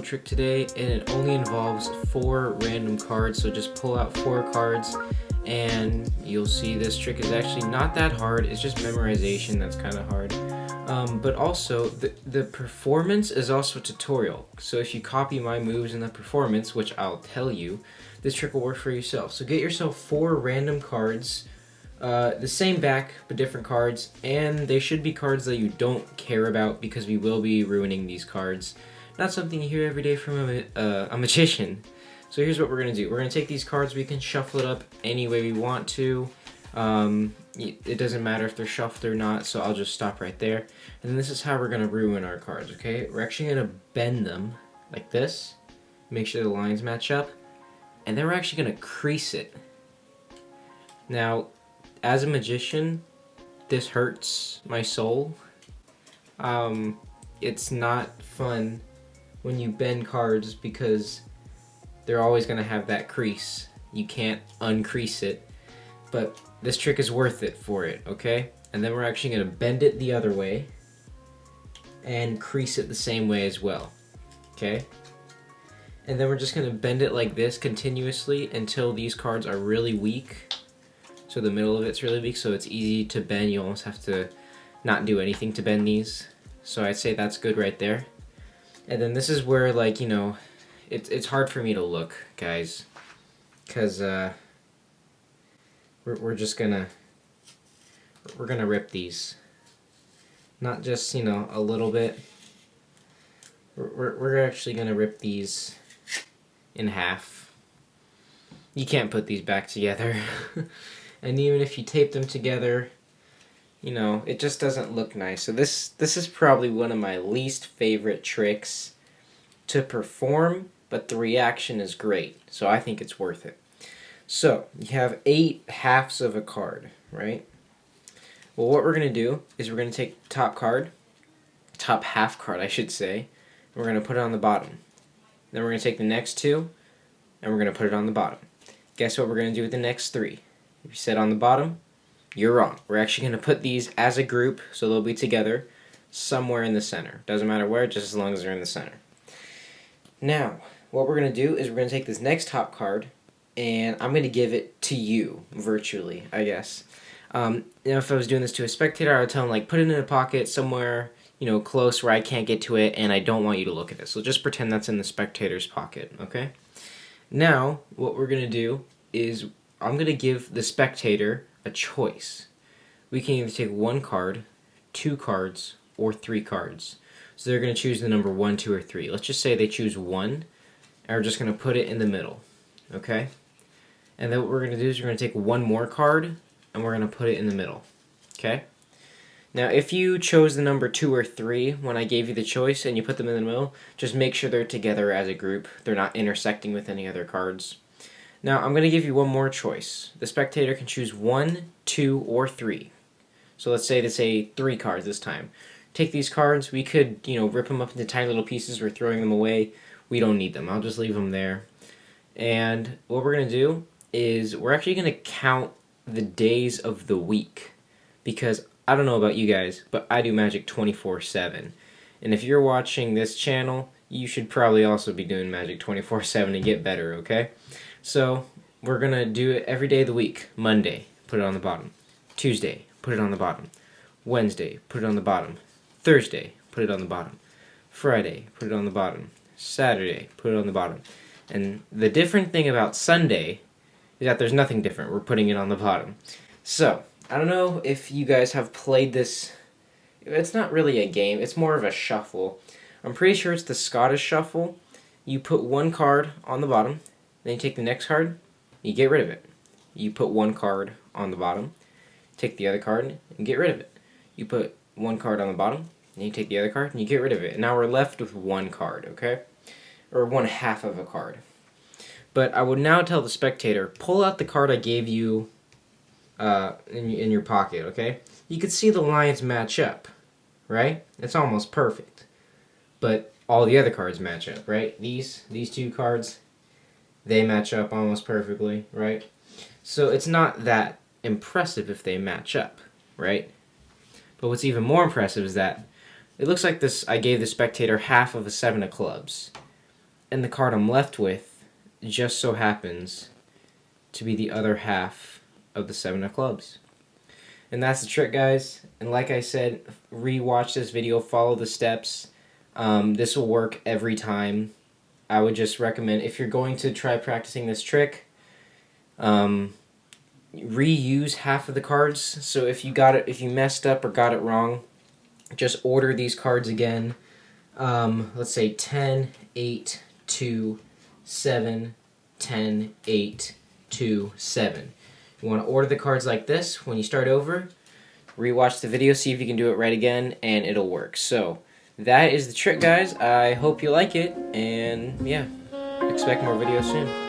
trick today, and it only involves 4 random cards. So just pull out 4 cards and you'll see this trick is actually not that hard. It's just memorization that's kind of hard. But also the performance is also a tutorial. So if you copy my moves in the performance, which I'll tell you, this trick will work for yourself. So get yourself 4 random cards, the same back but different cards, and they should be cards that you don't care about because we will be ruining these cards. Not something you hear every day from a magician. So here's what we're going to do. We're going to take these cards, we can shuffle it up any way we want to. It doesn't matter if they're shuffled or not, so I'll just stop right there. And then this is how we're going to ruin our cards, okay? We're actually going to bend them like this, make sure the lines match up, and then we're actually going to crease it. Now, as a magician, this hurts my soul. It's not fun when you bend cards because they're always going to have that crease. You can't uncrease it, but this trick is worth it for it, okay? And then we're actually going to bend it the other way and crease it the same way as well, okay? And then we're just going to bend it like this continuously until these cards are really weak. So the middle of it's really weak, so it's easy to bend. You almost have to not do anything to bend these. So I'd say that's good right there. And then this is where, like, you know, it's hard for me to look, guys, because we're just gonna rip these. Not just, you know, a little bit. We're actually gonna rip these in half. You can't put these back together. And even if you tape them together, you know, it just doesn't look nice. So this is probably one of my least favorite tricks to perform, but the reaction is great. So I think it's worth it. So you have 8 halves of a card, right? Well, what we're going to do is we're going to take the top half card, I should say, and we're going to put it on the bottom. Then we're going to take the next 2, and we're going to put it on the bottom. Guess what we're going to do with the next 3? If you said on the bottom, you're wrong. We're actually going to put these as a group, so they'll be together somewhere in the center. Doesn't matter where, just as long as they're in the center. Now, what we're going to do is we're going to take this next top card, and I'm going to give it to you, virtually, I guess. You know, if I was doing this to a spectator, I would tell him, like, put it in a pocket somewhere, you know, close where I can't get to it, and I don't want you to look at it. So just pretend that's in the spectator's pocket, okay? Now, what we're going to do is I'm going to give the spectator a choice. We can either take 1 card, 2 cards, or 3 cards. So they're going to choose the number 1, 2, or 3. Let's just say they choose 1, and we're just going to put it in the middle, okay? And then what we're going to do is we're going to take 1 more card, and we're going to put it in the middle, okay? Now, if you chose the number 2 or 3 when I gave you the choice and you put them in the middle, just make sure they're together as a group. They're not intersecting with any other cards. Now, I'm going to give you 1 more choice. The spectator can choose 1, 2, or 3. So let's say they say 3 cards this time. Take these cards. We could, you know, rip them up into tiny little pieces. We're throwing them away. We don't need them. I'll just leave them there. And what we're going to do is we're actually going to count the days of the week. Because I don't know about you guys, but I do magic 24/7. And if you're watching this channel, you should probably also be doing magic 24/7 and get better, okay? So we're going to do it every day of the week. Monday, put it on the bottom. Tuesday, put it on the bottom. Wednesday, put it on the bottom. Thursday, put it on the bottom. Friday, put it on the bottom. Saturday, put it on the bottom. And the different thing about Sunday is that there's nothing different. We're putting it on the bottom. So, I don't know if you guys have played this. It's not really a game. It's more of a shuffle. I'm pretty sure it's the Scottish Shuffle. You put 1 card on the bottom. Then you take the next card. You get rid of it. You put 1 card on the bottom. Take the other card and get rid of it. You put 1 card on the bottom. Then you take the other card and you get rid of it. And now we're left with 1 card, okay? Or 1/2 of a card. But I would now tell the spectator, pull out the card I gave you in your pocket, okay? You could see the lines match up, right? It's almost perfect. But all the other cards match up, right? These 2 cards, they match up almost perfectly, right? So it's not that impressive if they match up, right? But what's even more impressive is that it looks like this. I gave the spectator half of a 7 of clubs. and the card I'm left with just so happens to be the other half of the 7 of clubs. And that's the trick, guys. And like I said, re-watch this video, follow the steps. This will work every time. I would just recommend, if you're going to try practicing this trick, reuse half of the cards. So if you messed up or got it wrong, just order these cards again. Let's say 10, 8, 2, 7, 10, 8, 2, 7. You want to order the cards like this. When you start over, rewatch the video, see if you can do it right again, and it'll work. So that is the trick, guys. I hope you like it, and yeah, expect more videos soon.